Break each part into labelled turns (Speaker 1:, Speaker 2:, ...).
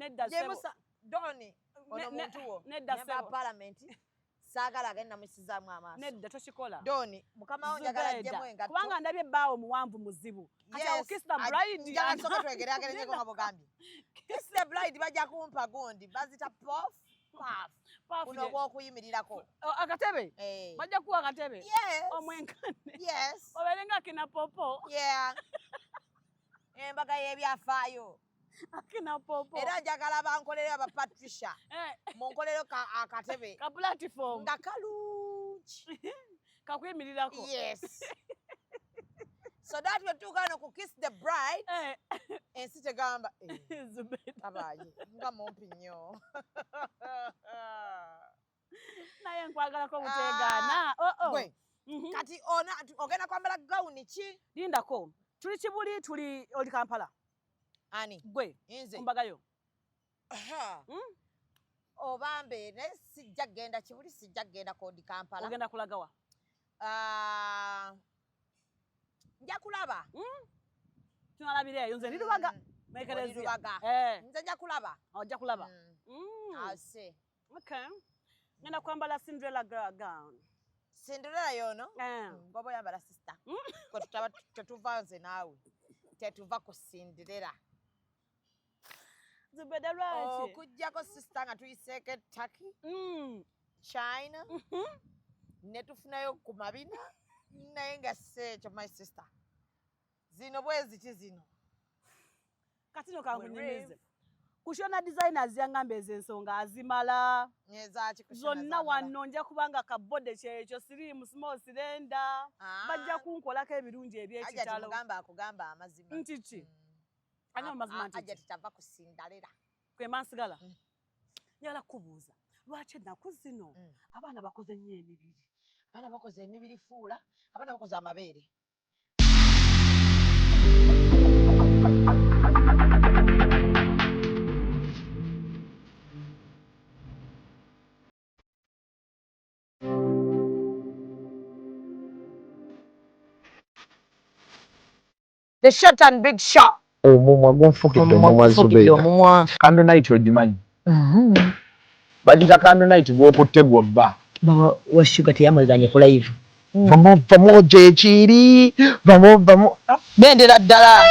Speaker 1: Nedda
Speaker 2: Jemusa Doni ono muntu wo. Member parliament. Sagala agenda musizamu amaaso.
Speaker 1: Nedda toshikola.
Speaker 2: Doni mukama onjagala jemu engatto.
Speaker 1: Kubanga ndabye baawo muwanvu muzibu. Kati kiss the bride.
Speaker 2: Njagala soka twegere agere ngo mugambi. Kiss the bride bajja kumpa gondi bazita puff. Uno bw'okuyimirirako.
Speaker 1: Akatebe? Bajja kuwa akatebe?
Speaker 2: Yes.
Speaker 1: Omwenkane?
Speaker 2: Yes.
Speaker 1: Oberenga kina popo?
Speaker 2: Yeah. Embaga y'ebyafaayo.
Speaker 1: Akina popo.
Speaker 2: Era njagala bankolere aba Patricia. Munkolero akatebe.
Speaker 1: Ka platform.
Speaker 2: Nga kalungi.
Speaker 1: Kakuyimirirako?
Speaker 2: Yes. So that we took on to kiss the bride and sit a gamba. Nga mumpi nnyo.
Speaker 1: Naye nkwagala ko butegana.
Speaker 2: Gwe. Kati ona ogenda kwambala gown ki?
Speaker 1: Lindako. Tuli Kibuli tuli oli Kampala.
Speaker 2: Ani?
Speaker 1: Gwe.
Speaker 2: Nze.
Speaker 1: Kumbagayo.
Speaker 2: Obambe ne sijja genda Kibuli sijja genda ko di Kampala.
Speaker 1: Ogenda kulagawa.
Speaker 2: Nja kulaba.
Speaker 1: Tunalabireyo nze ndirubaga. Mekerezia.
Speaker 2: Nze nja kulaba.
Speaker 1: Ojja kulaba.
Speaker 2: I see.
Speaker 1: Okay. Ngenda kwambala Cinderella gown.
Speaker 2: Cinderella yono? Ngobo yambala sister. Ko tutaba tetuva nze naawe. Tetuva ku Cinderella.
Speaker 1: Zubedera
Speaker 2: ki? Kujja ko sister nga tuyiseke Turkey. China. Netufunayo ku mabina. Naye nga seekyo my sister. Zino bwezi ki zino?
Speaker 1: Katino kangunyimize. Kushona designers yangambe ezensonga azimala.
Speaker 2: Nyezaki kushona.
Speaker 1: Zonna wano nja kubanga kabode kyekyo sirimu small cylinder. Bajja kunkolako ebirungi ebyekitalo.
Speaker 2: Ajja tugamba akugamba amazima.
Speaker 1: Nchichi. Ana amazima nchichi.
Speaker 2: Ajja tutava ku Cinderella.
Speaker 1: Kwe mansigala. Nyala kubuuza. Lwaki ennaku zino abaana bakoze nnyo emibiri.
Speaker 2: Abaana bakoze emibiri fuula, abaana bakoze amabeere. The short and big shot.
Speaker 3: Omumwa gonfukidde omumwa Zubeida. Candle night ogimanyi. Bagita candle night bw'okutte gw'obba.
Speaker 4: Baba wa sugar teyamazanye ku live.
Speaker 3: Vamo gyekiri. Vamo.
Speaker 2: Bendera ddala.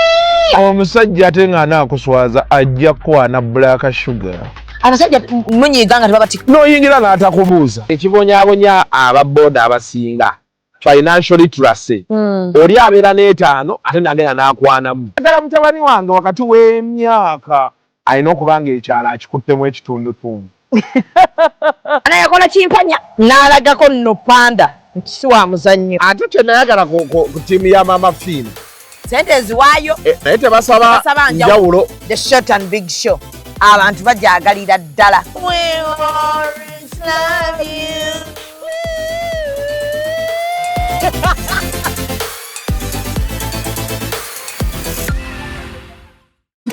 Speaker 3: Omusajja ate nga anaakuswaza ajja kwana black sugar.
Speaker 2: Abasajja munyiiga nga tebabati.
Speaker 3: N'oyingira n'atakubuuza. Ekibonyaabonya ababooda abasinga. Financial literacy. Oli abeera n'etaano ate nagenda n'akwanamu. Agala mutabani wange wakati w'emyaka alina okuba ng'ekyalo akikuttemu ekitundutundu.
Speaker 2: Anayakola kimpanya n'alagako nno panda nkisi wa muzannyo.
Speaker 3: Ate kyenayagala ku ttiimu ya Mama Fiina.
Speaker 2: Sente eziwaayo.
Speaker 3: Naye tebasaba njawulo.
Speaker 2: The short and big show. Abantu bajjagalira ddala. We always love you.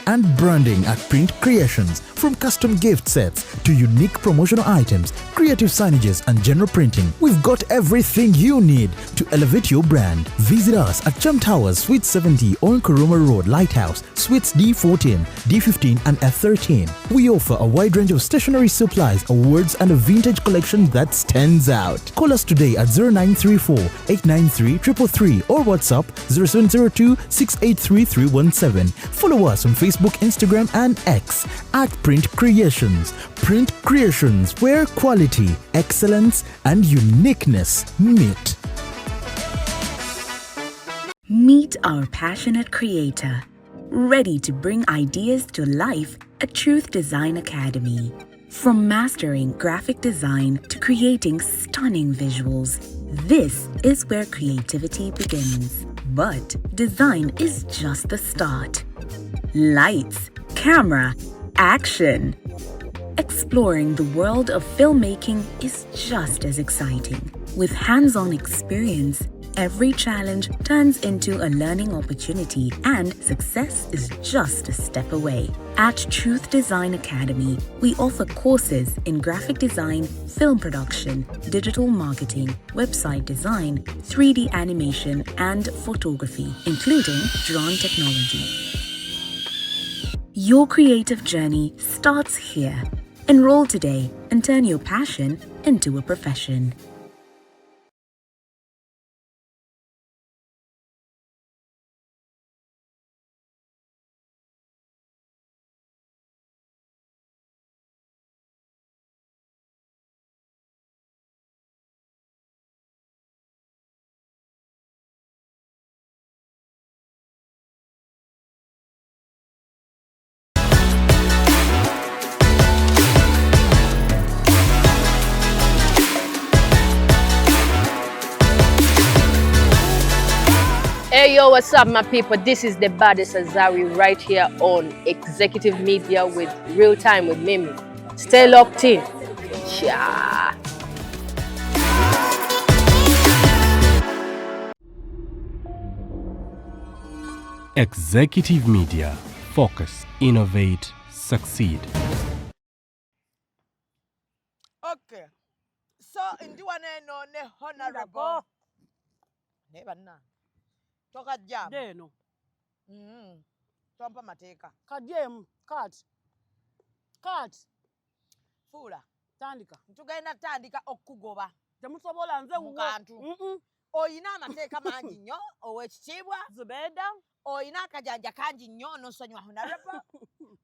Speaker 5: And branding at Print Creations. From custom gift sets to unique promotional items, creative signages and general printing, we've got everything you need to elevate your brand. Visit us at Chum Towers, Suite 70 on Kuruma Road, Lighthouse, Suites D14, D15 and F13. We offer a wide range of stationery supplies, awards and a vintage collection that stands out. Call us today at 0934 893 333 or WhatsApp 0702 683 317. Follow us on Facebook, Instagram and X at Print Creations. Print Creations, where quality, excellence and uniqueness meet.
Speaker 6: Meet our passionate creator, ready to bring ideas to life at Truth Design Academy. From mastering graphic design to creating stunning visuals, this is where creativity begins. But design is just the start. Lights, camera, action. Exploring the world of filmmaking is just as exciting. With hands-on experience, every challenge turns into a learning opportunity and success is just a step away. At Truth Design Academy, we offer courses in graphic design, film production, digital marketing, website design, 3D animation, and photography, including drone technology. Your creative journey starts here. Enroll today and turn your passion into a profession.
Speaker 7: Hey yo, what's up my people? This is the baddest Azari right here on Executive Media with Real Time with Mimi. Stay locked in. Yeah.
Speaker 8: Executive Media. Focus, innovate, succeed.
Speaker 2: Okay. So ndiwa neno ne honorable. Neba na. Toka jam.
Speaker 1: Deno.
Speaker 2: Tompa mateka.
Speaker 1: Kajem, cut.
Speaker 2: Fula.
Speaker 1: Tandika.
Speaker 2: Ntugenda tandika okugoba.
Speaker 1: Temusobola nze
Speaker 2: Mukantu. Oyina amateeka mangi nnyo ow'ekitiibwa.
Speaker 1: Zubeda.
Speaker 2: Oyina akajanja kangi nnyo n'osonyiwa honorable.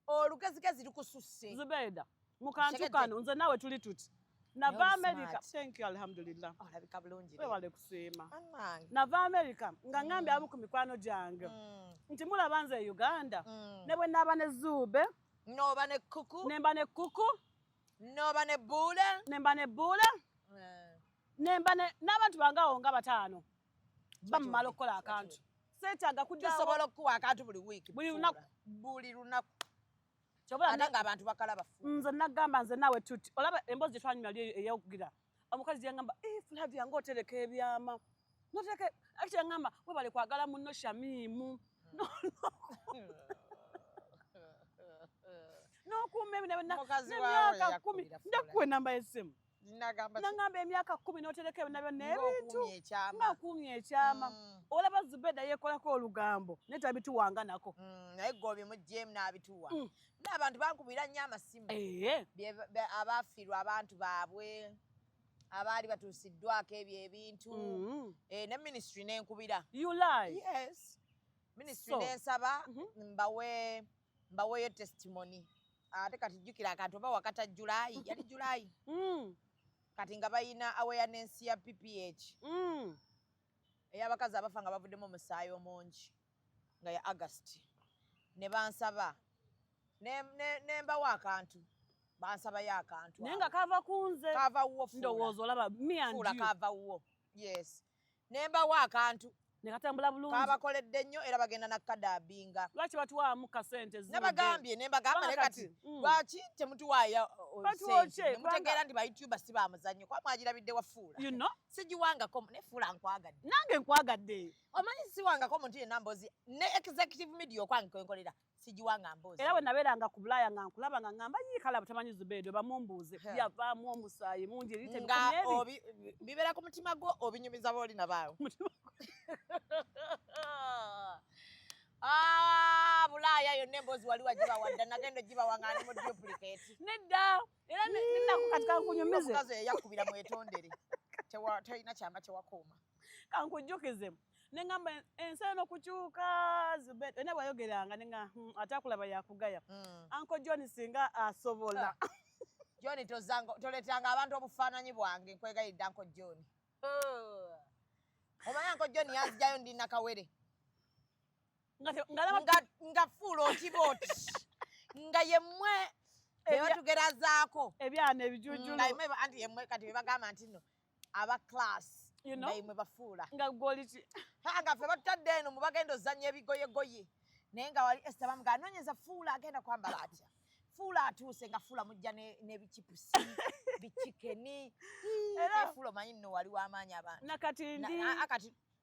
Speaker 2: Olugezigezi lukususse.
Speaker 1: Zubeda. Mukantu kano nze nawe tuli tuti. Nava America. Thank you, alhamdulillah.
Speaker 2: Olabika bulungi.
Speaker 1: Wewale kusiima.
Speaker 2: Amange.
Speaker 1: Nava America nga ngambe abu ku mikwano gyange. Nti mulaba nze Uganda. Ne bwe naba ne Zube.
Speaker 2: Noba ne kuku.
Speaker 1: Nemba ne kuku.
Speaker 2: Noba ne bule.
Speaker 1: Nemba ne bule. Nemba ne n'abantu bangawo nga bataano. Bamala okukola akantu. Seetaaga kuddawo.
Speaker 2: Tusobola okuwa akantu buli wiiki.
Speaker 1: Buli lunaku.
Speaker 2: Buli lunaku.
Speaker 1: Ate
Speaker 2: ng'abantu bakala bafu.
Speaker 1: Nze nagamba nze nawe tuti. Olaba emboozi gye twanyumya ey'okugira. Omukazi yangamba, Flavia ng'otereka ebyama. Notereka ate yangamba webale kwagala munno Shamimu. N'okuuma emyaka 10. Njakuwa enamba y'essimu. Nagamba emyaka 10 n'otereka ebyo nabyo n'ebintu. Ng'okuumya ekyama. Olaba Zubeda yeekolako olugambo. Naye tabituwanga nako.
Speaker 2: Naye gobye muggyemu n'abituwa. N'abantu bankubira nnyo amasimu. Abaafiirwa abantu baabwe. Abaali batuusiddwako ebyo ebintu. Ne ministry n'enkubira.
Speaker 1: You lie.
Speaker 2: Yes. Ministry n'ensaba mbaweeyo testimony. Ate kati jjukira akantu oba wakata July. Yali July. Kati nga bayina awareness ya PPH. Ey'abakazi abafa nga bavuddemu omusaayi omungi. Nga ya August. Ne bansaba. Ne mbawo akantu. Bansabayo akantu.
Speaker 1: Naye nga kava kunze.
Speaker 2: Kava wuwo Fula.
Speaker 1: Ndowooza olaba me and you.
Speaker 2: Fula kava wuwo. Yes. Ne mbawo akantu.
Speaker 1: Ne katambula bulungi.
Speaker 2: Kabakoledde nnyo era bagenda nakadaabinga.
Speaker 1: Lwaki batuwaamu kasente Zube?
Speaker 2: Nabagambye ne mbagamba ne kati. Lwaki temutuwaayo sente? Mutegeera nti ba YouTuber si bamuzannyo. Kwa mwagirabidde wa Fula.
Speaker 1: You know?
Speaker 2: Sigiwangako ne Fula nkwagadde.
Speaker 1: Nange nkwagadde.
Speaker 2: Omanyi siwangako muntu yenna Mboozi ne Executive Media okwange kwenkolera. Sigiwanga Mboozi.
Speaker 1: Era bwe nabeeranga ku Bulaya nga nkulaba nga ngamba yiikala butamanyi Zubeda bamumbuuze. Yavaamu omusaayi mungi erite
Speaker 2: nga bibeera ku mutima gwo obinyumiza booli nabaawe. Bulaya yonna emboozi wali wagiba wadda nagenda gibawa nga ali mu duplicate.
Speaker 1: Nedda. Era nennaku kati kankunyumize.
Speaker 2: Omukazi eyo yakubira mwetondere. Tolina kyama kyewakuuma.
Speaker 1: Kankujjukize. Nengamba ensi n'okukyuka Zubeda. Ne bwayogeranga nenga ate akulaba yakugaya. Uncle John singa asobola.
Speaker 2: John toletanga abantu obufaananyi bwange nkwegayidde Uncle John. Omanyi Uncle John yazijjayo ndi nakawere. Nga Fuula okibooti. Nga yemmwe bebatugezaako.
Speaker 1: Ebyana ebijujulu.
Speaker 2: Nga yemmwe anti yemmwe kati bebagamba nti nno aba class. Nga yemmwe bafuula.
Speaker 1: Nga goliti.
Speaker 2: Nga ffe batutadde eno mu bagenda ozannya ebigoyegoye. Naye nga wali Esther bamugamba noonyeza Fuula agenda kwambala atya. Fuula atuuse nga Fuula mujja n'ebikipusi, bichikeni. Era Fuula omanyi nno wali w'amaanyi abantu.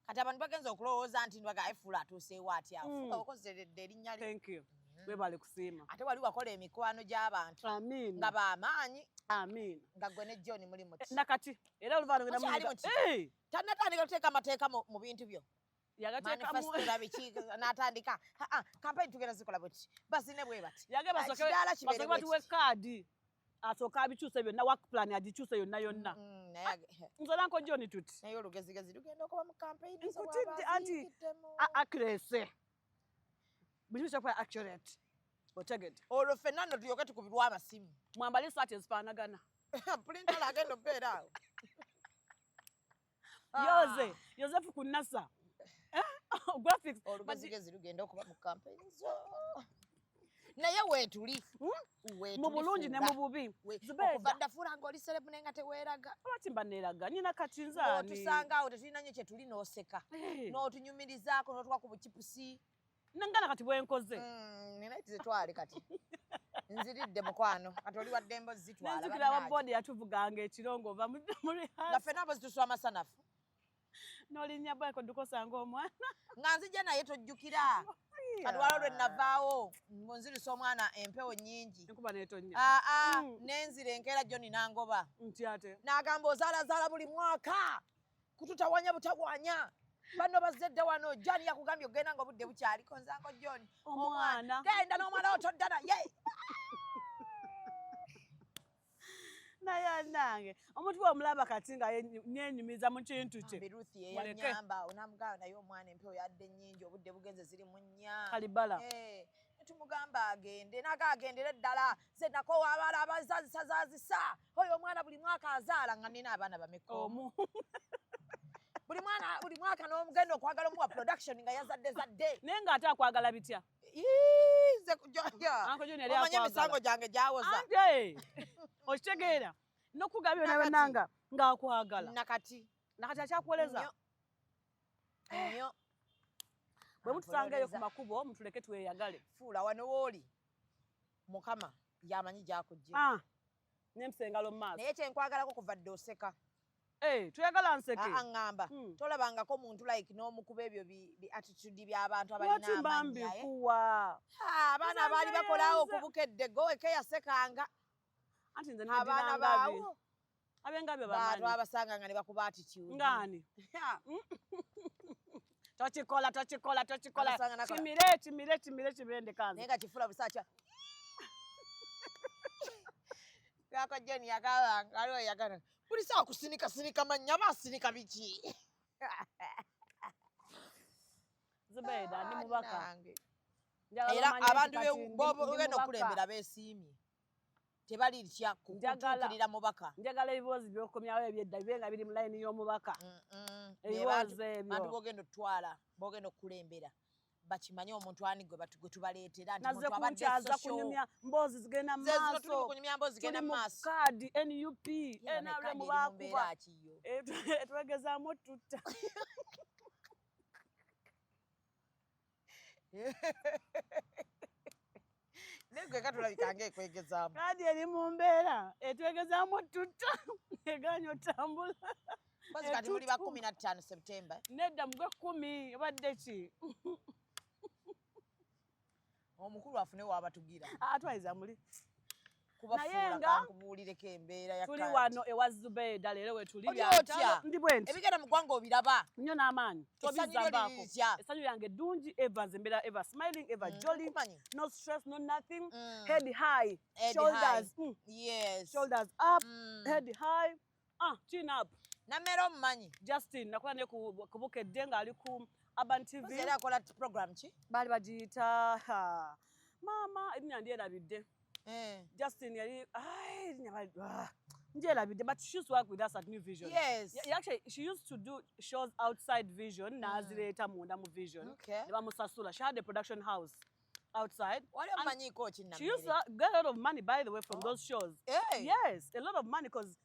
Speaker 2: Kati abantu bagenza okulowooza nti ndwaga Fuula atuuseewo atya. Fuula okozeredde erinnya lye.
Speaker 1: Thank you. Webale kusiima.
Speaker 2: Ate wali wakola emikwano gy'abantu.
Speaker 1: Amiina.
Speaker 2: Nga b'amaanyi.
Speaker 1: Amiina.
Speaker 2: Nga gwe ne John muli muti.
Speaker 1: Nakati. Era oluvannyuma
Speaker 2: tannatandika okuteeka amateeka mu bintu byo. manifesto labiki n'atandika campaign tugenda zikola bweti basi ne bwe bati
Speaker 1: basoke batuwe kaadi asooka abikyuse byonna work plan agikyuse yonna nze nanko John tuti
Speaker 2: naye olugezigezi lugenda okuba mu campaign
Speaker 1: nkutidde anti accuracy buli kimu kyakuba accurate otegedde
Speaker 2: olwo ffenna nno tulyoke tukubirwa amasimu
Speaker 1: mwambale esaati ezifaanagana
Speaker 2: pulintala agenda okubeera
Speaker 1: awo Yozefu ku NASA graphics
Speaker 2: olugezigezi lugenda okuba mu campaign naye weetuli
Speaker 1: mu bulungi ne mu bubi
Speaker 2: okuva ddafuula ng'oli serebu naye nga teweeraga
Speaker 1: lwaki mba neeraga nyina kati nzaani
Speaker 2: otusanga awo tetulina nnyo kye tuli n'oseka n'otunyumirizaako n'otuwa ku bukipusi
Speaker 1: nangana kati bwenkoze
Speaker 2: nina tizitwale kati nziridde mukwano kati oli wadde embo zitwala
Speaker 1: nenzikira ababoodi yatuvuganga ekirongo ova
Speaker 2: nga ffenna mbo zituswa amasanafu
Speaker 1: n'olinnya bweko dukosanga omwana
Speaker 2: nga nzija naye tojjukira kati wala lwe navaawo nzirisa omwana empewo nnyingi
Speaker 1: enkuba neetonnya
Speaker 2: nenzira enkeera John nangoba
Speaker 1: nti ate
Speaker 2: n'agamba ozaalazaala buli mwaka kututawanya butawanya bano bazze dda wano John yakugambye ogenda nga obudde bukyaliko nzango John
Speaker 1: omwana
Speaker 2: genda n'omwana wo todda naye
Speaker 1: naye nange omuntu bw'omulaba kati nga nyenyumiza mu kintu kye
Speaker 2: Ruthi yeyanyamba onamugamba naye omwana empewo yadde nnyingi obudde bugenze ziri mu nnya
Speaker 1: kalibala
Speaker 2: netumugamba agende naga agendere ddala ze nakoowa abaala abazazisazaazisa oyo omwana buli mwaka azaala nga nina abaana bameka buli mwaka n'omugenda okwagala omuwa production nga yazadde
Speaker 1: naye ng'ate akwagala bitya
Speaker 2: omanye emisango gyange gyawoza
Speaker 1: okitegeera nokugabyo nabenanga ng'akwagala nakati akyakuwoleza
Speaker 2: nnyo
Speaker 1: bwe mutusangaeyo ku makubo mutuleke tweyagale
Speaker 2: fuula wano wooli mukama yamanyi gyakujja
Speaker 1: n'empisa engalo mu maaso
Speaker 2: naye kyenkwagalako kuva dde oseka
Speaker 1: tuyagala nseke
Speaker 2: aŋŋamba tolabangako muntu like n'omukuba ebyo attitude by'abantu abalina amannya abaana abaali bakolawo okubukedde goweke yasekanga
Speaker 1: anti nze
Speaker 2: abaana baawo
Speaker 1: abengabyo
Speaker 2: bantu abasanga nga ne bakuba attitude
Speaker 1: ngani tochikola kimire ndekanze
Speaker 2: naye nga kifula busakya gako John yakabanga aliwo yakana buli sawa kusinika mannya basinika biki
Speaker 1: Zubeida ndi mubaka
Speaker 2: era abantu bogenda okulembera beesiimye tebalirya kutuukirira mubaka
Speaker 1: njagala ebibuuzi byokomyawo ebyedda bibe nga biri mu layini y'omubaka ebibuuzi ebyo
Speaker 2: bantu bogenda otwala bogenda okulembera bakimanye omuntu ani gwe tubaleetera
Speaker 1: naze kunkyaza kunyumya mboozi zigenda mu maaso kaadi NUP NRM bakuba twegezaamu tutta
Speaker 2: negwe katulabikanga ekwegezaamu
Speaker 1: kaadi eri mu mbeera etwegezaamu tutta Yegaanye otambula
Speaker 2: mpozi kati muli ba 15 Septemba
Speaker 1: nedda mugwe 10 obadde ki
Speaker 2: omukulu afune wabatugira
Speaker 1: atwayiza muli
Speaker 2: kubafuula kankubuulireko embeera ya
Speaker 1: tuli wano ewa Zubeida leero we tuli
Speaker 2: ndi bwenti ebigenda mu ggwanga obiraba
Speaker 1: nnyo n'amaanyi tobizambaako essanyu lyange ddungi eva nzembeera eva smiling eva jolly no stress no nothing head high shoulders up head high chin up
Speaker 2: nammera omumanyi
Speaker 1: Justin nakola naye kubukedde ng'ali ku Urban TV
Speaker 2: era akola program ki
Speaker 1: baali bagiyita maama erinnya ndyerabidde Justin yali ndyerabidde but she used to work with us at New Vision. Actually she used to do shows outside Vision n'azireeta munda mu Vision ne bamusasula. She had a production house outside. She used to get a lot of money, by the way, from those shows. Yes, a lot of money because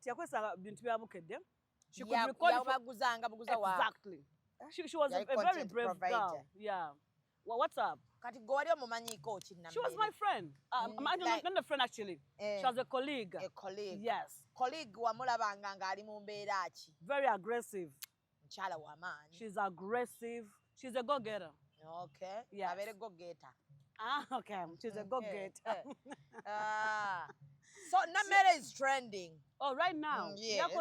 Speaker 1: tiyakozesa bintu byabukedde. She could record exactly. She was a very brave girl. Yeah. Well, what's up?
Speaker 2: Kati gwe omumanyiko kinna.
Speaker 1: She was my friend. Not a friend actually. She was a colleague.
Speaker 2: A colleague.
Speaker 1: Yes.
Speaker 2: Colleague wamulabanga ng'ali mu mbeera ki?
Speaker 1: Very aggressive.
Speaker 2: Mchala w'amaanyi.
Speaker 1: She's aggressive. She's a go-getter.
Speaker 2: Okay. Yes. Abeere go-getter.
Speaker 1: Okay. She's a go-getter.
Speaker 2: So Namere is trending.
Speaker 1: Oh, right now.
Speaker 2: Yes.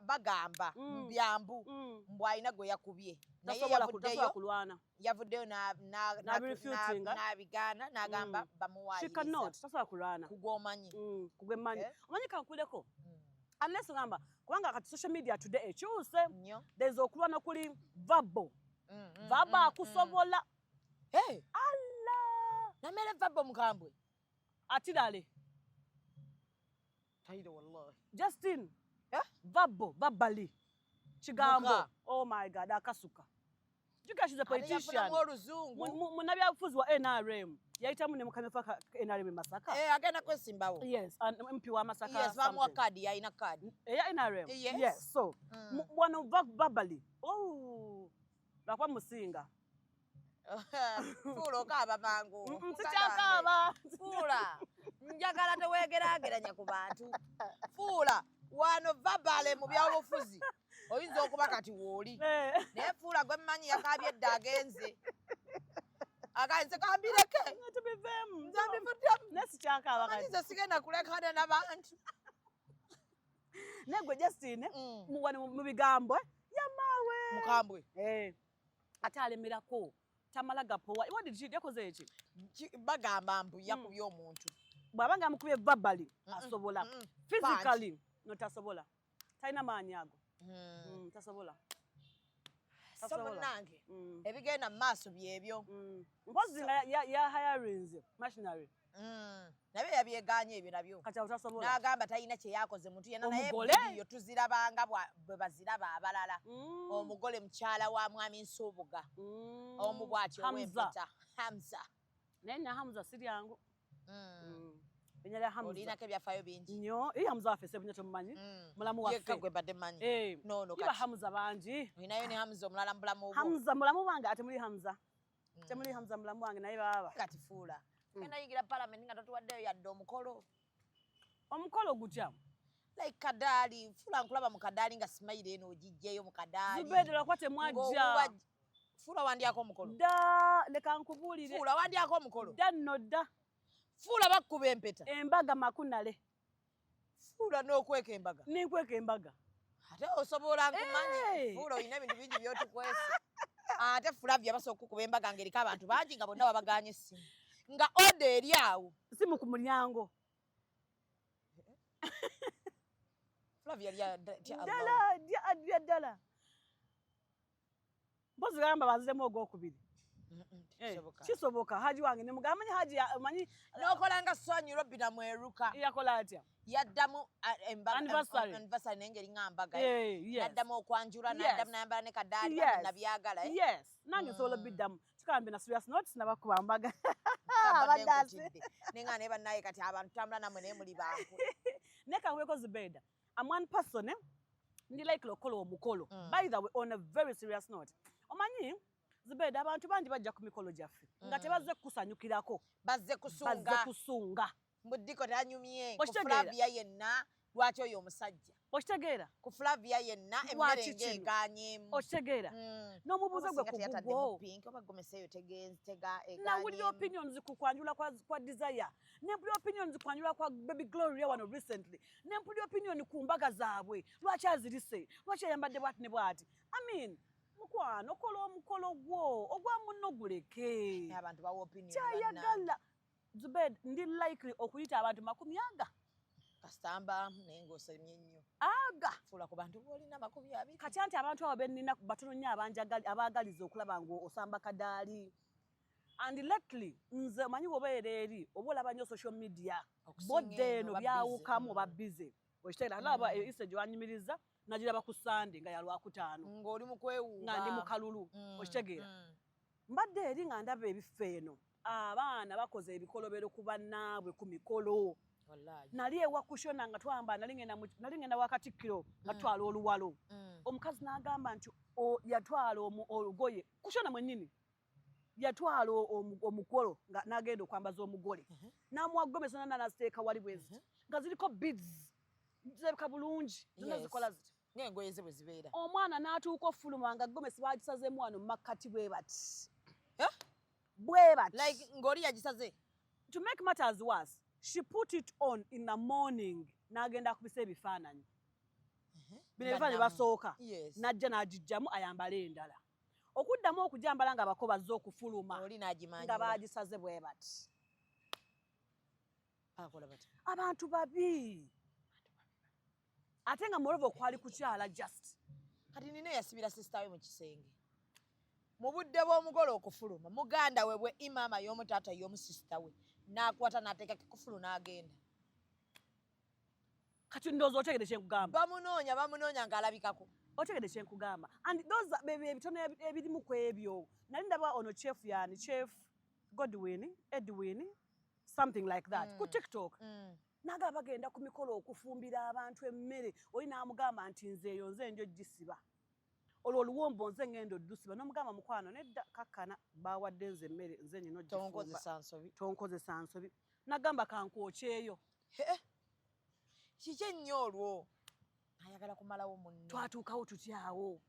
Speaker 2: Bagamba byambu mbwaina gwe yakubye. Naye yavuddeyo na bigana n'agamba bamuwayiriza.
Speaker 1: She cannot. Tasobola kulwana.
Speaker 2: Kugomanyi.
Speaker 1: Kugwemanyi. Omanyi kankuleko. Unless ngamba kubanga kati social media today ekyuse. There's okulwana kuli verbal. Verbal akusobola.
Speaker 2: Hey.
Speaker 1: Allah.
Speaker 2: Namere verbal mukambwe.
Speaker 1: Atidale.
Speaker 2: Tayido wallahi.
Speaker 1: Justin. Verbally. Chigambo. Oh my God, akasuka. Juka she's a politician. Munabyafuzi wa NRM. Yaita mune mukamefa NRM Masaka.
Speaker 2: Agenda kwesimbawo.
Speaker 1: Yes, and MP wa Masaka.
Speaker 2: Yes, bamuwa kadi ya ina kadi.
Speaker 1: NRM. Yes. So, one of verbally. Oh. Bakwa musinga.
Speaker 2: Fulo kaba mangu.
Speaker 1: Sichakaba.
Speaker 2: Fula. Njagala tewegeraageranya ku bantu. Fula. Wano verbally mu byabufuzi. Oyinza okuba kati wooli. Naye Fula gwe mmanyi yakabye edda agenze. Agenze kambireke.
Speaker 1: Tubivemu.
Speaker 2: Nzambivudde.
Speaker 1: Nesichakaba kati.
Speaker 2: Nze sigenda kulekana n'abantu.
Speaker 1: Negwe Justine mu bigambo yamawe.
Speaker 2: Mukambwe.
Speaker 1: Ate alemerako. Tamala gapowa. What did she yakoze eki?
Speaker 2: Bagamba mbu yakubye omuntu.
Speaker 1: Bwabanga mukubye verbally asobola. Physically no tasobola. Taina maanyi ago. Tasobola.
Speaker 2: Somunange. Ebigenda maaso byebyo.
Speaker 1: Mpozi ya hirings machinery.
Speaker 2: Nabe yabyeganye ebyo nabyo.
Speaker 1: Kati utasobola.
Speaker 2: N'agamba talina kye yakoze muntu yenna naye video tuzirabanga bwe baziraba abalala. Omugole mukyala wa mwami Nsubuga. Omu bwatyo w'empeta. Hamza.
Speaker 1: Nenya Hamza siri yangu. Benyala Hamza.
Speaker 2: Olina ke byafayo bingi.
Speaker 1: Nyo, Hamza afese bunye tumanyi. Mulamu waffe.
Speaker 2: Yeka gwe badde manyi. No kati.
Speaker 1: Iba Hamza banji.
Speaker 2: Inayo ni Hamza omulala mbulamu obwo.
Speaker 1: Hamza mulamu wange ate muli Hamza. Temuli Hamza mulamu wange naye baba.
Speaker 2: Kati Fula. Kena yigira parliament nga totuwaddeyo yadde omukolo.
Speaker 1: Omukolo gutya?
Speaker 2: Like kadali. Fula nkulaba mu kadali nga Smile eno ogijjeyo mu kadali.
Speaker 1: Zubedela kwate mwajja.
Speaker 2: Fula wandyako omukolo.
Speaker 1: Da leka nkubulire.
Speaker 2: Fula wandyako omukolo.
Speaker 1: Danno da.
Speaker 2: Fula bakuba empeta.
Speaker 1: Embaga makunale.
Speaker 2: Fula n'okweka embaga.
Speaker 1: Ninkweka embaga.
Speaker 2: Ate osobola nkumanyi. Fula oyina ebintu bingi by'otukwesa. Ate Flavia basobola okukuba embaga ng'eriko abantu bangi nga bonna babaganye essimu. Nga ode eri awo.
Speaker 1: Simu ku mulyango.
Speaker 2: Flavia lya
Speaker 1: dala. Bozi gamba bazemu ogwokubiri. Kisoboka haji wange ne mugamba haji amanyi
Speaker 2: n'okola nga Sonyi Robina mweruka.
Speaker 1: Yakola atya?
Speaker 2: Yaddamu
Speaker 1: anniversary
Speaker 2: nengeri nga mbaga.
Speaker 1: Yaddamu
Speaker 2: okwanjula n'addamu n'ayambala ne kadaali nabyagala.
Speaker 1: Yes. Nange nsobola biddamu. Kikambe na serious notes nabakuba mbaga.
Speaker 2: Nenga ne bannaye kati abantu tambula namwe naye muli bantu.
Speaker 1: Neka weko Zubeda. I'm one person ndi like lokolo omukolo. By the way, on a very serious note. Omanyi Zubeda abantu bangi bajja ku mikolo gyaffe. Nga tebaze kusanyukirako.
Speaker 2: Bazze kusunga. Mudiko tanyumye. Ku Flavia yenna lwaki oyo omusajja.
Speaker 1: Okitegeera?
Speaker 2: Ku Flavia yenna emmere ng'egaanyeemu.
Speaker 1: Okitegeera? N'omubuuze gwe ku gugwo. Nawulira opinions ku kwanjula kwa Desire. Nempulira opinions kwanjula kwa Baby Gloria wano recently. Nempulira opinion ku mbaga zaabwe. Lwaki azirise? Lwaki ayambadde bwati ne bwati? I mean, mukwano kola omukolo gwo ogwa munno guleke.
Speaker 2: Abantu bawa opinion.
Speaker 1: Kyayagala. Zubed ndi likely okuyita abantu 100.
Speaker 2: Kasamba nengo semye nnyo.
Speaker 1: Aga.
Speaker 2: Fula ku bantu bolina 20.
Speaker 1: Kati anti abantu abo bennina batono nnyo abaagaliza okulaba ngo osamba kadaali. And lately nze manyi obeera eri oba olaba nnyo social media. Bodde eno byawukamu oba busy. Okitegeera alaba isejo wanyimiriza najiraba ku Sunday nga ya Lwakutaano.
Speaker 2: Ng'oli mu kwewuuba.
Speaker 1: Nga ndi mu kalulu. Okitegeera. Mbadde eri nga ndaba ebifa eno. Abaana bakoze ebikolobero ku bannaabwe ku mikolo. Nali ewa kushona nga twamba nalingenda wakatikkiro nga twala oluwalo. Omukazi n'agamba nti yatwala olugoye kushona mwennyini. Yatwala omukolo nga n'agenda okwambaza omugole. N'amuwa gomesi n'anasteeka wali bwezi. Nga ziriko beads. Zirabika bulungi. Zonna zikola ziti.
Speaker 2: Ng'engoye ze bwe zibeera.
Speaker 1: Omwana n'atuuka ofuluma nga gomesi baagisazeemu wano mu makkati bwe bati. Bwebat.
Speaker 2: Like ngori yagisaze.
Speaker 1: To make matters worse, she put it on in the morning. Nagenda kubise bifananyi. Bino bifananyi basooka.
Speaker 2: Yes.
Speaker 1: Najja najijjamu ayambale endala. Okuddamu okujambala nga bako bazze okufuluma.
Speaker 2: Oli nagimanyi.
Speaker 1: Nga bagisaze bwebat.
Speaker 2: Akola bati.
Speaker 1: Abantu babi. Ate nga moreover kwali kukyala just.
Speaker 2: Kati nina yasibira sister we mu kisenge. Mu budde bw'omugole okufuluma muganda we bwe imama y'omutaata y'omu sister we n'akwata n'ateeka kikufulu n'agenda.
Speaker 1: Kati ndowooza otegedde kye nkugamba.
Speaker 2: Bamunoonya ng'alabikako.
Speaker 1: Otegedde kye nkugamba. And those ebitono ebirimu ku ebyo. Nali ndaba ono chef yani chef Edwin something like that. Ku TikTok. Naga bagenda ku mikolo okufumbira abantu emmere. Oli n'amugamba nti nze njo gisiba. Olwo oluwombo nze ngendo dusiba n'omugamba mukwano nedda kakkana bawadde nze emmere nze nyino tonkozesa nsobi. Nagamba kankwoceeyo.
Speaker 2: Kiki ennyo olwo? Ayagala kumalawo munne.
Speaker 1: Twatuukawo tutyawo.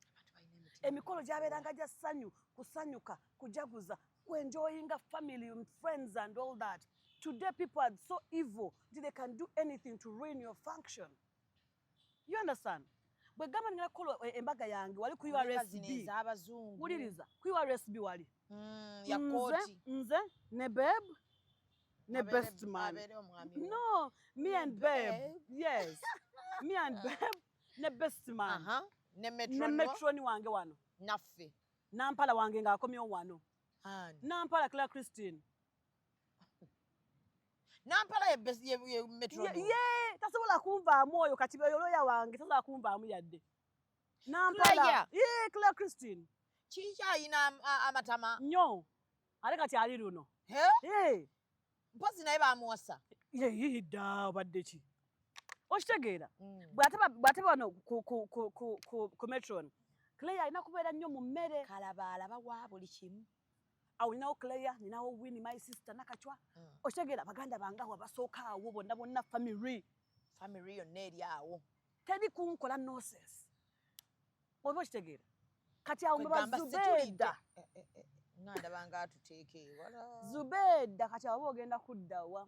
Speaker 1: Emikolo gyabeeranga gya ssanyu, kusanyuka, kujaguza, enjoying family and friends and all that. Today people are so evil that they can do anything to ruin your function. You understand? Bwe gamba nina kolo embaga yange wali ku URSB. Wuliriza, ku URSB wali.
Speaker 2: Ya koti.
Speaker 1: Nze ne babe ne best man. No, me and babe. Yes. Me and babe ne best man.
Speaker 2: Ne
Speaker 1: metroni wange wano.
Speaker 2: Naffe.
Speaker 1: Nampala wange ng'akomyewo wano. Nampala Claire Christine.
Speaker 2: Nampala ye metroni.
Speaker 1: Yeah, tasobola kunvaamu oyo kati yoloya wange tasobola kunvaamu yadde. Nampala. Yeah, Claire Christine.
Speaker 2: Kiki ayina amatama?
Speaker 1: Nnyo. Ale kati ali luno.
Speaker 2: Mpozi naye bamuwasa.
Speaker 1: Yidda obadde ki? Okitegeera? Bw'ateba wano ku metron. Claire alina kubeera nnyo mu mmere.
Speaker 2: Kalabaalaba wa buli kimu.
Speaker 1: Awo ninawo Claire, ninawo Winnie, my sister, nakachwa. Okitegeera baganda bange awo abasooka awo bonna family.
Speaker 2: Family yonna eri awo.
Speaker 1: Teri kunkola nonsense. Oba okitegeera? Kati awo Zubeda.
Speaker 2: Nganda banga atuteeke wala.
Speaker 1: Zubeda kati awo ogenda kuddawa.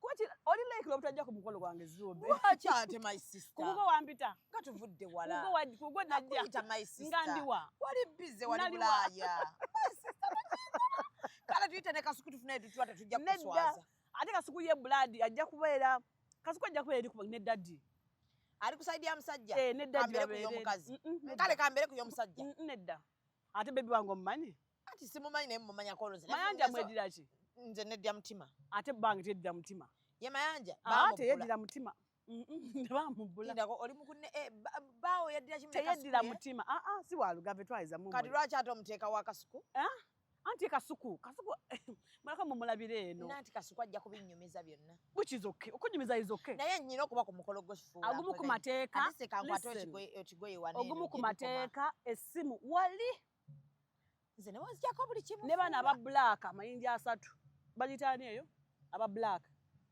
Speaker 1: Kwati oli like lobutajja ku mukolo gwange Zube.
Speaker 2: Wacha ate my sister.
Speaker 1: Kugo wampita.
Speaker 2: Katuvudde wala.
Speaker 1: Kugo najja.
Speaker 2: Kuita my sister.
Speaker 1: Ngandiwa.
Speaker 2: Wali busy wali Bulaya. My sister. Kala tuite ne kasuku tufune tutwata tujja kuswaza.
Speaker 1: Ate kasuku ye blood ajja kubeera. Kasuku ajja kubeera ku ne daddy.
Speaker 2: Ali kusaidia musajja.
Speaker 1: Ne daddy
Speaker 2: kambere ku yomukazi. Kale kambere ku yomusajja.
Speaker 1: Nedda. Ate baby wange omumanyi.
Speaker 2: Ati simumanyi ne mumanya koloze.
Speaker 1: Mayanja mwedira ki?
Speaker 2: Nze nedya mutima.
Speaker 1: Ate bange teddira mutima.
Speaker 2: Ye mayanja.
Speaker 1: Ate yeddira mutima. Bamubula.
Speaker 2: Ndako oli mukunne bawo yeddira kimu
Speaker 1: teyeddira mutima. Si walugave twayiza mu.
Speaker 2: Kati lwaki ate omuteeka wa kasuku?
Speaker 1: Anti kasuku mulaka mumulabire eno.
Speaker 2: Nanti kasuku ajja kubinyumiza byonna.
Speaker 1: Which is okay. Okunyumiza is okay.
Speaker 2: Naye nnyina okuba ku mukolo gw'ekifuula.
Speaker 1: Agumu ku mateeka.
Speaker 2: Ekigoye wane.
Speaker 1: Ogumu ku mateeka essimu wali.
Speaker 2: Nze ne wanzijako buli kimu.
Speaker 1: Ne bana aba black amayinja 3. Bagitaani eyo? Aba black.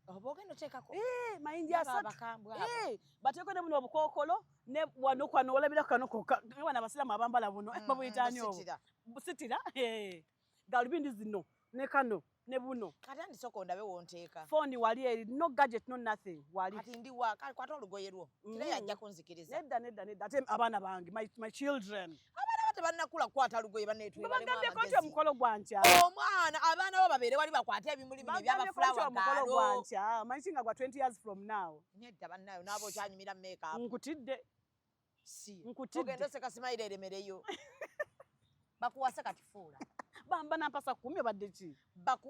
Speaker 2: Oba ogenda oteekako.
Speaker 1: Mayinja 3. Bateeko ne buno obukookolo ne wano kwano olabira kano kokka. Bana abasiraamu abambala buno. Babuyitaani obwo. Busitira. Galubindi zino ne kano ne buno.
Speaker 2: Kati andisooka ondabe wonteeka.
Speaker 1: Phone wali eri no gadget no nothing wali.
Speaker 2: Kati ndi wa kwata olugoye lwo. Kile ajja kunzikiriza.
Speaker 1: Nedda. Ate abaana bange my children.
Speaker 2: Tebannakula kukwata lugoye baneetwe bali mama.
Speaker 1: Bagambye konti omukolo gwankya.
Speaker 2: Omwana abaana bo babeere wali bakwata ebimuli bino eby'abafulawa
Speaker 1: omukolo gwankya. Manyi nga gwa 20 years from now.
Speaker 2: Nedda bannayo n'abo kyanyumira make-up.
Speaker 1: Nkutidde.
Speaker 2: Ogenda oseka simayire eremereyo. Bakuwasa kati fuula.
Speaker 1: Bamba nampasa 10 obadde ki?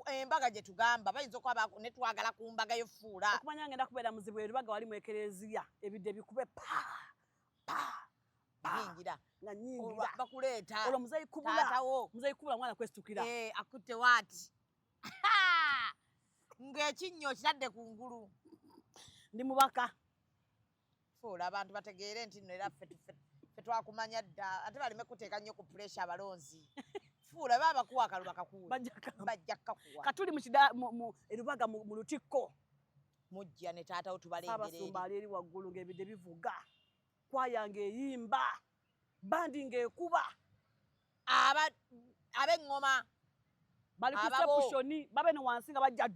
Speaker 2: Embaga gye tugamba bayinza okuba ne twagala ku mbaga y'effuula.
Speaker 1: Okumanya ngenda kubeera muzibu erubaga wali mu ekereziya ebidde bikube
Speaker 2: Nyingira.
Speaker 1: Nga nyingira.
Speaker 2: Bakuleeta.
Speaker 1: Olwo muzeyi kubula mwana kwesitukira.
Speaker 2: Akutte waati. Ng'ekinnyo kitadde ku ngulu.
Speaker 1: Ndi mubaka.
Speaker 2: Fuula abantu bategeere nti nno era ffe twakumanya dda ate baleme kuteeka nnyo ku pressure abalonzi. Fuula baba kuwa akalulu bakakuwa. Bajja kakuwa.
Speaker 1: Katuli mu erubaga mu lutikko.
Speaker 2: Mujja ne taatawo tubalengere.
Speaker 1: Abasumba ali eri waggulu ng'ebidde bivuga. Kwaya ng'eyimba. Bandi ng'ekuba.
Speaker 2: Ab'eŋŋoma
Speaker 1: bali ku reception babe ne wansinga bajja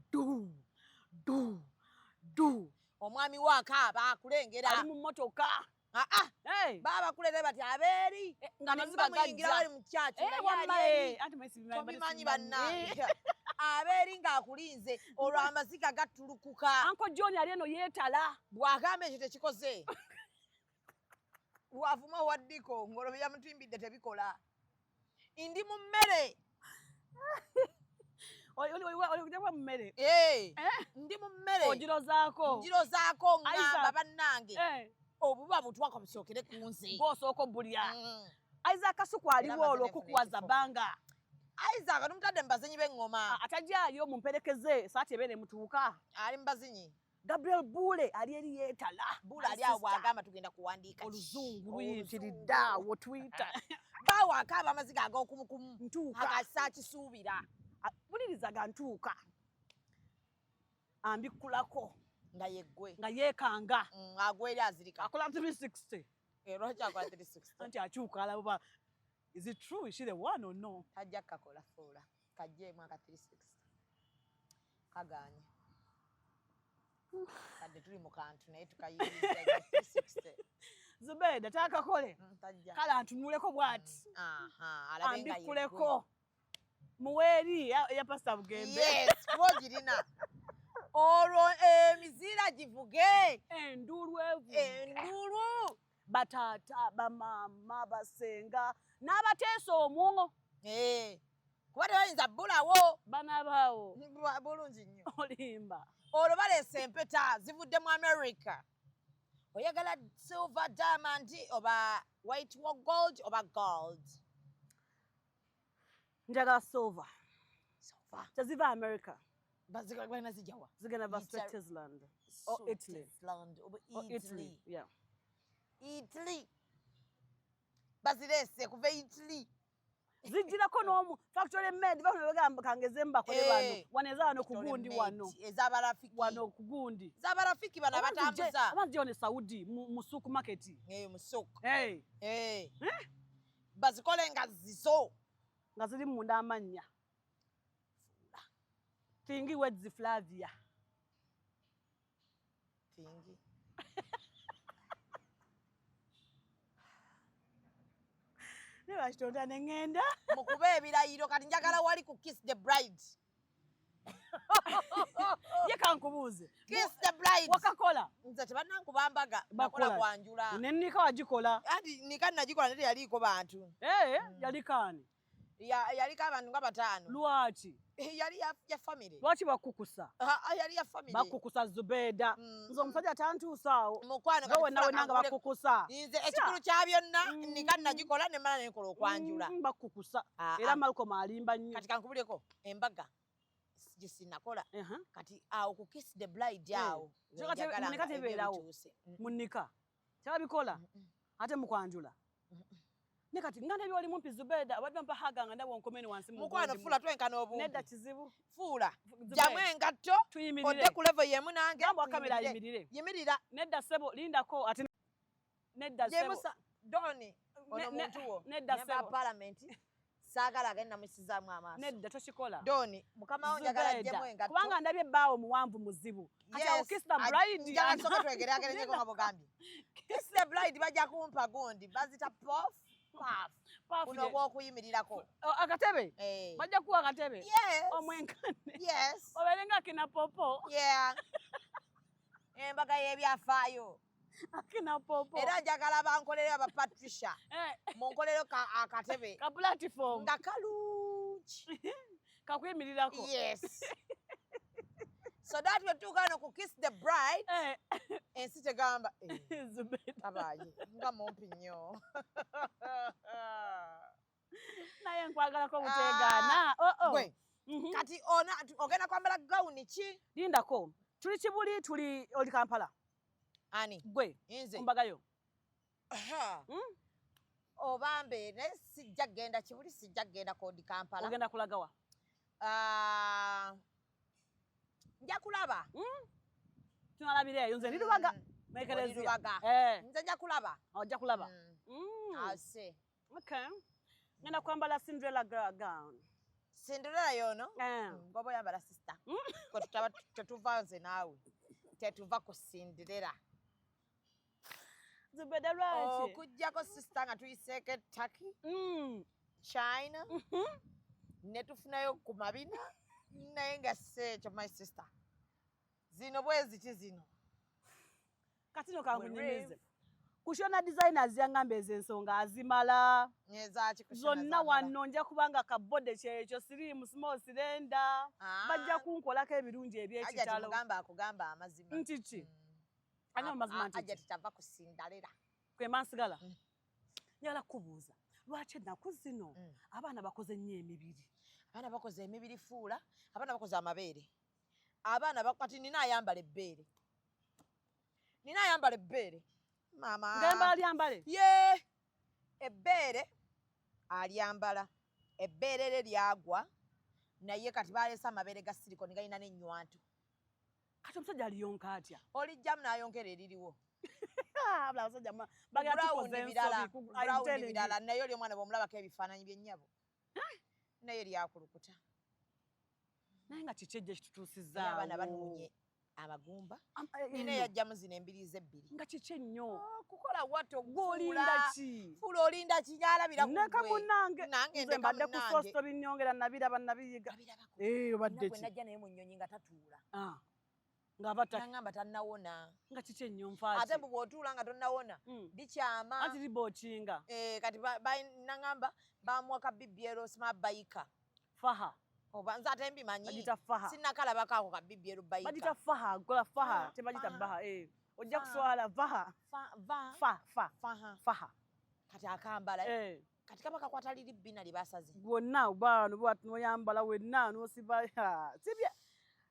Speaker 1: du
Speaker 2: omwami wakaaba akulengera
Speaker 1: ali mu motoka
Speaker 2: baba kulere bati abeeri ngamaziba muyingira wali mu chachi tobimanyi bannange abeeri ng'akulinze olwo amaziga gattulukuka
Speaker 1: Uncle John ali eno yeetala
Speaker 2: bw'agamba ekyo tekikoze bw'avuma waddiko ng'olwo byamutimbidde tebikola ndi mu mmere
Speaker 1: oli mmere
Speaker 2: ndi mu mmere
Speaker 1: ogirozaako
Speaker 2: ngamba bannange obuba butwaka busookere ku nze
Speaker 1: ng'osooka obbulya Isaac Kasuku aliwo olwo okukuwaza bbanga
Speaker 2: Isaac n'omutadde mu bazinyi b'eŋŋoma
Speaker 1: atajaayo mumperekeze saati ebeere mutuuka
Speaker 2: ali mu bazinyi
Speaker 1: Gabriel Bule ali eri yeetala
Speaker 2: Bule ali awo bw'agamba tugenda kuwandiika
Speaker 1: oluzungu luyitiridde awo Twitter
Speaker 2: bawakaaba amaziga ag'okumukumu
Speaker 1: ntuuka
Speaker 2: akasa kisuubira
Speaker 1: bulirizaga ntuuka ambikkulako
Speaker 2: nga yeggwe
Speaker 1: nga yeekanga
Speaker 2: agweri azirika
Speaker 1: akola 360
Speaker 2: lwaki akola 360
Speaker 1: anti akyuka alaba is it true is she the one or no
Speaker 2: tajja kakola fuula kajjeemu aka 360 kagaanye kadde tuli mu kantu naye tukayiriza 360
Speaker 1: Zubeda taakakole kale antunuleko bw'ati ambikkuleko muweeri ya Pastor Bugembe
Speaker 2: yes kuba olwo emiziira givuge
Speaker 1: endulu bataata bamama basenga n'abateesa omwo
Speaker 2: kuba tebayinza bbulawo
Speaker 1: banabaawo
Speaker 2: bulungi nnyo
Speaker 1: olimba
Speaker 2: olwo baleese empeta zivudde mu America oyagala silver diamond oba white gold oba gold
Speaker 1: njagala silver teziva America
Speaker 2: bazigana zijawa
Speaker 1: zigana va Switzerland or Italy
Speaker 2: Italy
Speaker 1: yeah
Speaker 2: Italy bazirese kuva Italy
Speaker 1: zijirako n'omu factory made bagamba kangeze mbakole bano waneza wano kugundi wano
Speaker 2: ezabarafiki
Speaker 1: wano kugundi
Speaker 2: zabarafiki bana batambuza
Speaker 1: abanzi one Saudi mu supermarket
Speaker 2: mu souk bazikole nga zizo
Speaker 1: nga ziri munda amanya Tingi wedzi Flavia
Speaker 2: Tingi
Speaker 1: Newa chitonda nengenda
Speaker 2: mukube ebirayiro kati njagala wali ku kiss the bride
Speaker 1: ye kankubuuze
Speaker 2: kiss the bride
Speaker 1: wakakola
Speaker 2: nze tebanankubambaga bakola kwanjula
Speaker 1: nennika wagikola
Speaker 2: andi nikani nagikola nete yaliko bantu
Speaker 1: yalikani
Speaker 2: yaliko abantu nga bataano
Speaker 1: lwaki
Speaker 2: yali ya family
Speaker 1: lwaki bakukusa
Speaker 2: yali ya family
Speaker 1: bakukusa Zubeda nze omusajja tantuusaawo
Speaker 2: mukwano
Speaker 1: gawe nawe nanga bakukusa
Speaker 2: nze ekikulu kya byonna nikani nagikola nemala nenkola okwanjula
Speaker 1: bakukusa era Malcolm alimba nnyo
Speaker 2: kati kankubuleko embaga gisinakola kati awo ku kiss the bride awo
Speaker 1: munika tebeerawo munika kyabikola ate mukwanjula ne kati ngana byoli mumpi Zubeda wadde mpa haga nga ndabo nkomeni wansi
Speaker 2: mukwano fula twenkana obumpi
Speaker 1: nedda kizibu
Speaker 2: fula jamu engatto odde ku level yemu nange
Speaker 1: gambo kamera yimirira nedda sebo lindako ate nedda sebo
Speaker 2: doni ono muntu wo
Speaker 1: nedda sebo
Speaker 2: parliament saagala agenda musizaamu amaaso
Speaker 1: nedda toshikola
Speaker 2: doni mukama wange agala jemu engatto
Speaker 1: kubanga ndabye baawo muwanvu muzibu kati awo kiss the bride
Speaker 2: njagala soka twegeraageranyeko nga bugambye kiss the bride bajja kumpa gundi bazita pof kuno bw'okuyimirirako
Speaker 1: akatebe bajja kuwa akatebe omwenkane obeerenga akina popo
Speaker 2: embaga y'ebyafaayo
Speaker 1: akina popo
Speaker 2: era njagala bankolere aba Patricia munkolere akatebe
Speaker 1: ka platform
Speaker 2: nga kalungi
Speaker 1: kakuyimirirako so
Speaker 2: that wetuuka no ku kiss the bride ensi tegamba tabaye nga mumpi nnyo
Speaker 1: naye nkwagalako buteegaana
Speaker 2: kati ogenda kwambala gawuni ki
Speaker 1: lindako tuli Kibuli tuli oli Kampala
Speaker 2: ani
Speaker 1: gwe
Speaker 2: nze
Speaker 1: mbagayo
Speaker 2: obambe naye sijja genda Kibuli sijja genda kodi Kampala
Speaker 1: ogenda kulagawa
Speaker 2: nja kulaba
Speaker 1: tunalabireyo nze ndirubaga mekerezia
Speaker 2: nze nja kulaba
Speaker 1: ojja kulaba
Speaker 2: ase
Speaker 1: okay ngenda kwambala Cinderella gown
Speaker 2: Cinderella yono ngoba yambala sister ko tutaba tetuvanze nawe tetuva ku Cinderella
Speaker 1: Zubeda lwaki
Speaker 2: okujjako sister nga tuyiseeko Turkey China ne tufunayo ku mabina naye nga sekyo my sister zino bwezi ki zino
Speaker 1: katino kangunyimize kushona designers yangambe ezensonga azimala zonna wano nja kubanga kabode kyekyo sirimu small cylinder bajja kunkolako ebirungi ebyekitalo
Speaker 2: akugamba amazima
Speaker 1: ntiki ani amazima ntiki
Speaker 2: ajja tutava ku Cinderella
Speaker 1: kwe mansigala njagala kubuuza lwaki ennaku zino abaana bakoze nnyo emibiri
Speaker 2: abaana bakoze emibiri fuula abaana bakoze amabeere abaana kati nina ayambala ebbeere mama
Speaker 1: ngayambala lyambale
Speaker 2: ye ebbeere alyambala ebbeere lye lyagwa naye kati baleese amabeere ga silikoni galina n'ennywanto
Speaker 1: kati omusajja aliyonka atya
Speaker 2: olijjamu n'ayonkera eririwo
Speaker 1: abasajja bagala tukoze ensobi
Speaker 2: birala naye oli omwana bw'omulabako ebifaananyi by'ennyabo naye lyakulukuta
Speaker 1: naye nga kiki ejja kitutuusizaawo
Speaker 2: abaana banuunye amagumba nina eyajjamu zino embiriizi ebbiri
Speaker 1: nga kiki ennyo
Speaker 2: kukola watto
Speaker 1: gw'olinda ki
Speaker 2: fuula olinda ki nyalabira ku
Speaker 1: neka munnange nze mbadde ku sosto binnyongera nabiraba nabiyiga obadde ki
Speaker 2: najja naye mu nnyonyi nga tatuula
Speaker 1: ng'abangamba
Speaker 2: tannawona
Speaker 1: nga kiki ennyo nfaati
Speaker 2: ate bw'otuula nga tonnawona likyama
Speaker 1: anti libookinga
Speaker 2: kati nangamba bamuwaka BBL smart bike
Speaker 1: faha
Speaker 2: oba nze ate mbimanyi
Speaker 1: bagita faha
Speaker 2: sinnakalabako ako ka BBL bike
Speaker 1: bagita faha gola faha tebagita baha ojja kuswala vaha faha
Speaker 2: kati akambala kati kaba kakwata liri bbina libasaze
Speaker 1: gwonna bano noyambala wenna nosiba sibya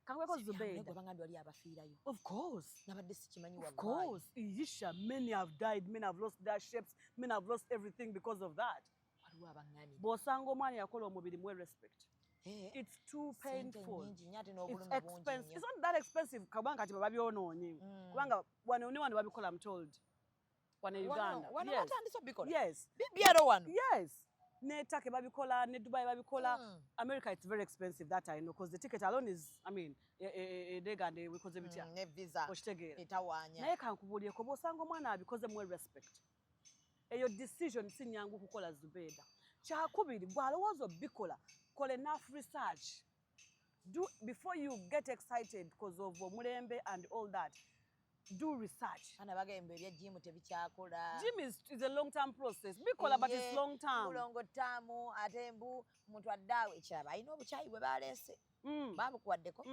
Speaker 1: kankweko Zubeda
Speaker 2: bangambye wali abafiirayo
Speaker 1: of course
Speaker 2: nabadde sikimanyi
Speaker 1: of course Isha many have died many have lost their shapes many have lost everything because of that
Speaker 2: waliwo abangambye
Speaker 1: bw'osanga omwana yakola omubiri mu respect it's too painful it's expensive it's not that expensive kabanga kati baba byonoonye kubanga wano ne wano babikola I'm told wano Uganda yes
Speaker 2: BBL wano
Speaker 1: yes ne Turkey babikola ne Dubai babikola America it's very expensive that I know because the ticket alone is I mean degande bikoze bitya
Speaker 2: ne visa
Speaker 1: oshitegeera
Speaker 2: etawanya
Speaker 1: naye kankubuulyeko bw'osanga omwana abikoze mu respect eyo decision si nyangu kukola Zubeda kyakubiri bw'alowooza bikola call enough research do before you get excited because of omulembe and all that do research
Speaker 2: ana bagembe ebya gym tebikyakola
Speaker 1: gym is a long term process bikola but it's long term
Speaker 2: mulongo tamu ate mbu muntu addawe ekiraba alina obukyayi bwe baleese babukuwaddeko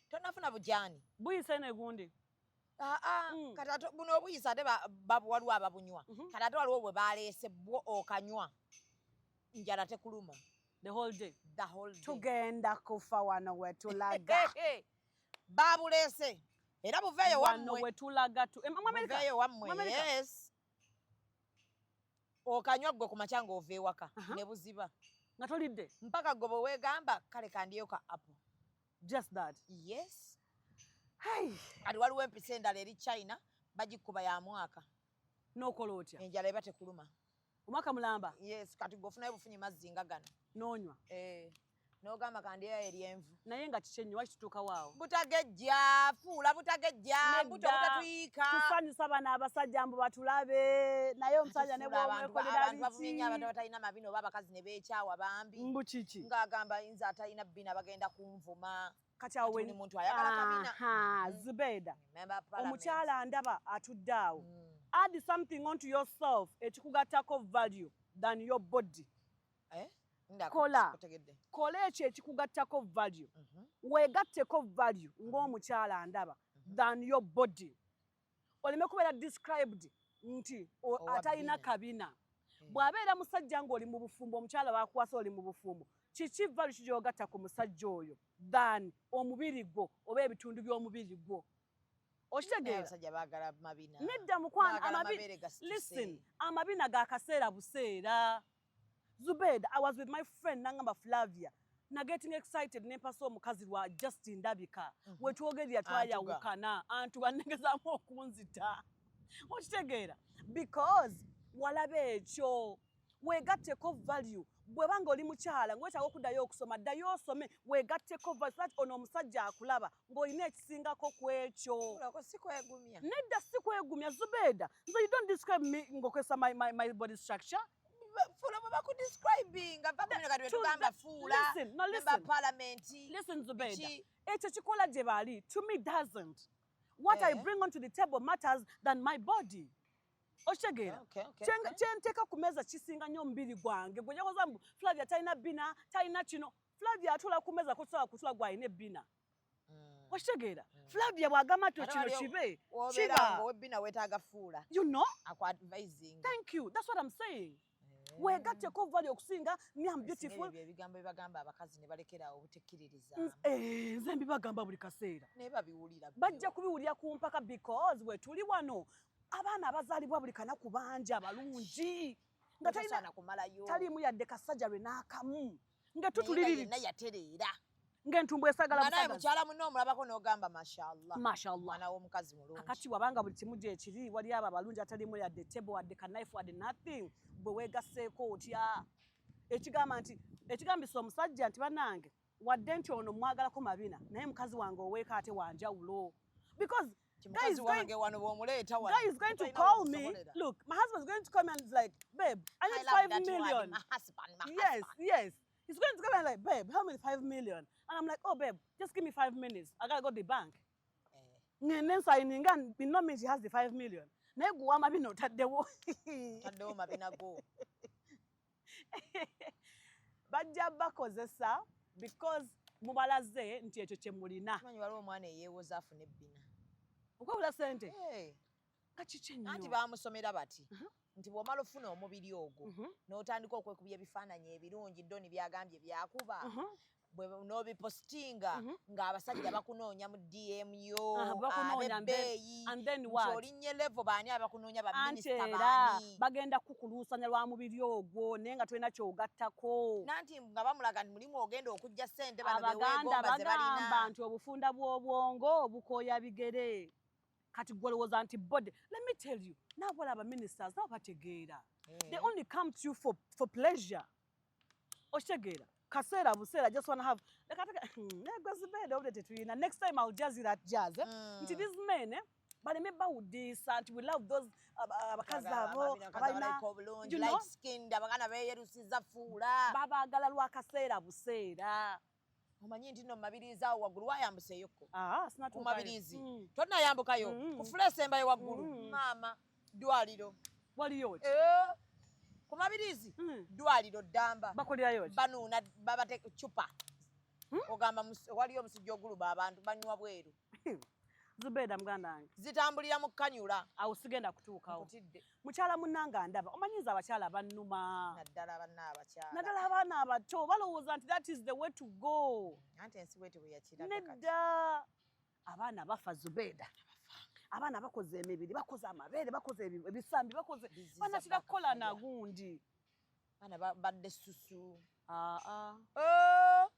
Speaker 2: tonafuna bujani
Speaker 1: buyisa ene gundi
Speaker 2: kati buno obuyisa ate waliwo ababunywa kati ate waliwo bwe baleese bwo okanywa njala tekuluma
Speaker 1: the whole day
Speaker 2: tugenda
Speaker 1: kufa wano wetulaga
Speaker 2: babuleese era buveeyo
Speaker 1: wammwe wetulaga
Speaker 2: buveeyo wammwe yes okanywa gwe ku makya ng'ova ewaka ne buziba
Speaker 1: nga tolidde
Speaker 2: mpaka gwe bwe weegamba kale kandiyo ka apple
Speaker 1: just that
Speaker 2: yes kati waliwo empisa endala eri China bagikuba ya mwaka
Speaker 1: n'okola otya
Speaker 2: enjala eba tekuluma
Speaker 1: omwaka mulamba
Speaker 2: yes kati gwofunayo bufunyi mazzi nga gano
Speaker 1: n'onywa
Speaker 2: n'ogamba kandiyo eryenvu
Speaker 1: naye nga kiki ennyo waki tutuuka waawo
Speaker 2: butagejja fuula butagejja mbuto butatuyiika
Speaker 1: tusanyusa bano abasajja mbu batulabe naye omusajja ne bwomwekolera
Speaker 2: biki abantu batalina mabina oba abakazi ne beekyawa bambi
Speaker 1: mbu kiki
Speaker 2: ng'agamba nze atalina bbina bagenda kunvuma
Speaker 1: kati awo
Speaker 2: muntu ayagala kabina
Speaker 1: Zubeda omukyala ndaba atudde awo add something onto yourself ekikugattako value than your body kola ekyo ekikugattako value weegatteko value ng'omukyala ndaba than your body oleme kubeera described nti atalina kabina bw'abeera musajja ng'oli mu bufumbo omukyala bakuwasa oli mu bufumbo kiki value kijogatta ku musajja oyo than omubiri gwo oba ebitundu by'omubiri gwo okitegeera nedda mukwana listen amabina ga kaseera buseera Zubeda I was with my friend nangamba Flavia na getting excited nempasa omukazi lwa Justin Ndabika wetwogerera twayawukana antu banegezaamu okunzita okitegeera because walabe ekyo weegatteko value bwebanga oli mukyala ngwetaaga okuddayo okusoma ddayo osome weegatteko voice that ono omusajja akulaba ng'olina ekisingako ku ekyo nedda si kwegumya Zubeida nze you don't describe me ng'okozesa my body structure
Speaker 2: Fula baba ku describing tugamba Fula member parliament
Speaker 1: listen Zubeida ekyo kikola gye bali to me doesn't what I bring onto the table matters than my body Oshegera kyenteeka ku meeza kisinga nnyo omubiri gwange gwe njakoza mbu Flavia talina bina talina kino Flavia atula ku meeza kusobola kutula gwalina ebbina Oshegera Flavia bw'agamba nti kino kibe
Speaker 2: kiba webbina weetaaga Fula
Speaker 1: you know
Speaker 2: aku-advising
Speaker 1: thank you that's what I'm saying weegatteko vali okusinga me I'm beautiful
Speaker 2: ebigambo ebibagamba abakazi ne balekera obutekkiririza
Speaker 1: nze mbibagamba buli kaseera
Speaker 2: naye babiwulira
Speaker 1: bajja kubiwulira ku mpaka because we tuli wano abaana abazaalibwa buli kanaku bangi abalungi nga taliimu yadde kasajja lwe n'akamu nga tutulirira
Speaker 2: yatereera
Speaker 1: ng'entumbu esagala
Speaker 2: naye mukyala munno omulabako n'ogamba mashallah
Speaker 1: mwana
Speaker 2: w'omukazi mulungi
Speaker 1: kakati wabanga buli kimu gyekiri wali abo abalungi ataliimu yadde tebo wadde kanaifu wadde nothing bwe weegasseeko otya ekigambisa omusajja nti bannange wadde nti ono mwagalako mabina naye mukazi wange oweeka ate wanjawulo because guy is going to call me. Look, my husband's going to come and is like, babe, I need 5 million.
Speaker 2: My husband.
Speaker 1: Yes. He's going to come and like, babe, help me with 5 million. And I'm like, oh, babe, just give me 5 minutes. I gotta go to the bank. And then so in England, it not means he has the 5 million. Nego ama bino taddewo.
Speaker 2: Taddewo mabina go.
Speaker 1: Bajja bakozesa because mubalaze nti ekyo kye mulina.
Speaker 2: Manyi waliwo omwana eyeewoza afuna ebbina.
Speaker 1: Okwabula sente kakiki nnyo
Speaker 2: anti baamusomera bati nti bw'omala ofuna omubiri ogwo n'otandika okwekubya ebifaananyi ebirungi ddoni byagambye byakuba n'obipostinga ng'abasajja bakunoonya mu DM yo abebbeeyi nti olinnye levo baani abakunoonya baminisita baani
Speaker 1: bagenda kukuluusanya lwa mubiri ogwo naye nga tolina kyogattako
Speaker 2: nanti nga bamulaga nti mulimu ogenda okujja ssente bano beweegomba ze balina
Speaker 1: bagamba nti obufunda bw'obwongo bukooya bigere kati gwolowooza nti body let me tell you nabola abaministers nabo bategeera they only come to you for pleasure oshegeera kaseera buseera just wanna have negozibeda obudde tetuyina next time I'll jazz you that jazz nti these men baleme bawudiisa nti we love those abakazi abo abalina
Speaker 2: light skinned abagana beeyerusiza Fuula
Speaker 1: babaagala lwa kaseera buseera
Speaker 2: omanyi nti no mabirizi awo waggulu wayambuseyoko
Speaker 1: ku
Speaker 2: mabirizi tonnayambukayo ku Fula esembayo waggulu maama ddwaliro
Speaker 1: waliyo
Speaker 2: ku mabirizi ddwaliro ddamba
Speaker 1: bakolerayo
Speaker 2: banuuna babate cupa ogamba waliyo omusujja oguluba abantu banywa bweru
Speaker 1: Zubeida muganda wange
Speaker 2: zitambulira mu kkanyula
Speaker 1: awo sigenda kutuukawo mukyala munnanga ndaba omanyiza abakyala bannuma naddala abaana abato balowooza nti that is the way to go
Speaker 2: anti ensi bweti bwe yakiraga
Speaker 1: nedda abaana bafa Zubeida abaana bakoze emibiri bakoze amabeere bakoze ebisambi bakoze banatira kukola nagundi
Speaker 2: baana badde susu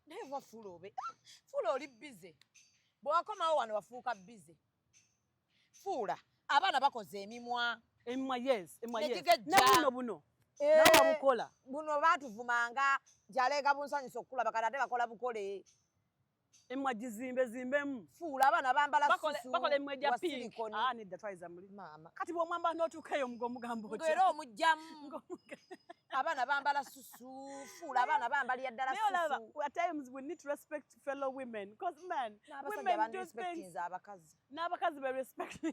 Speaker 2: naye va Fuula oli bize bw'akomawo wano wafuuka bize Fuula abaana bakoze emimwa
Speaker 1: yes nabuno buno nawe bukola
Speaker 2: buno baatuvumanga nti aleega bunsanyusa okukulaba kati ate bakola bukole
Speaker 1: emimwa gizimbemu
Speaker 2: Fuula abaana bambala susu
Speaker 1: bakola emimwa gya pink nedda twayiza muli
Speaker 2: maama
Speaker 1: kati bw'omwamba n'otuukayo mugambo
Speaker 2: ng'era omugjamu abaana bambala susu Fuula abaana bambalira ddala susu
Speaker 1: at times we need to respect fellow women because men
Speaker 2: women do things abakazi
Speaker 1: n'abakazi be respect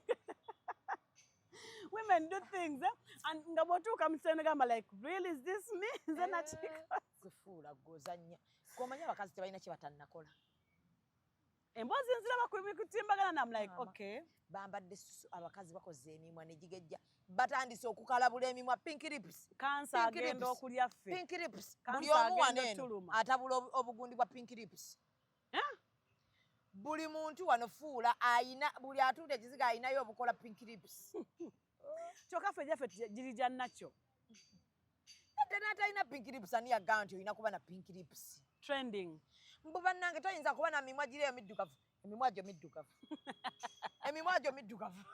Speaker 1: women do things and nga bw'otuuka mu kisenge gamba like really is this me nze nakiko
Speaker 2: Fuula gozanya komanya abakazi tebalina kye batannakola
Speaker 1: emboozi nziraba ku kutimbagana nam like okay
Speaker 2: bambadde susu abakazi bakoze emimwa ne gigejja batandise okukalabula emimwa pink lips
Speaker 1: kansa agenda okulya ffe
Speaker 2: pink lips buli omu waneeno atabula obugundi bwa pink lips buli muntu wano Fuula ayina buli atuudde ekiziga ayinayo obukola pink lips
Speaker 1: kyokka ffe gyaffe giri gya nakyo
Speaker 2: ate n'atalina pink lips ani yagamba nti olina kuba na pink lips
Speaker 1: trending
Speaker 2: mbu bannange toyinza kuba na mimwa giri emiddugavu emimwa gyo middugavu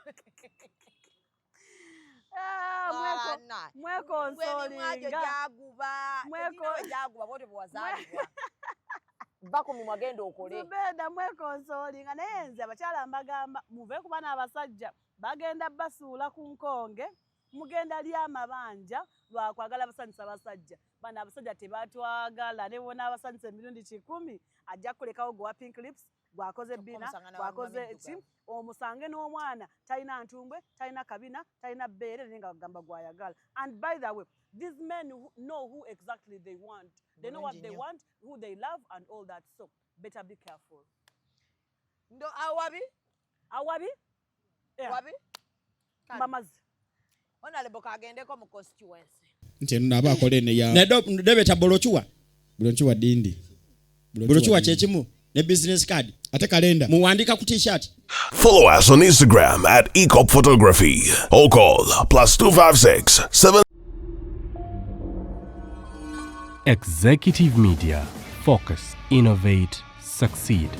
Speaker 1: Zubeda mwekonsolinga naye nze abakyala mbagamba muve ku bana abasajja bagenda basuula ku nkonge mugenda lya amabanja lwakwagala basanyusa abasajja bana abasajja tebatwagala ne bona abasanyusa emirundi 100 ajja kulekawo gwa pink lips gwakoze bina gwakoze eki omusange n'omwana talina ntumbwe talina kabina talina bbeere naye nga bagamba gwayagala. And by the way, these men know who exactly they want. They know what they want, who they love and all that, so better be careful.
Speaker 2: Ndo awabi
Speaker 1: yeah.
Speaker 2: Wabi
Speaker 1: mamazi
Speaker 2: Honorable kagendeko mu constituency
Speaker 9: nti naba akole ne ya nedebeta bolochuwa dindi bolochuwa kyekimu ne business card ate kalenda muwandika ku t-shirt.
Speaker 10: Follow us on Instagram at Ecop Photography or call +256 7.
Speaker 8: Executive Media. Focus, innovate, succeed.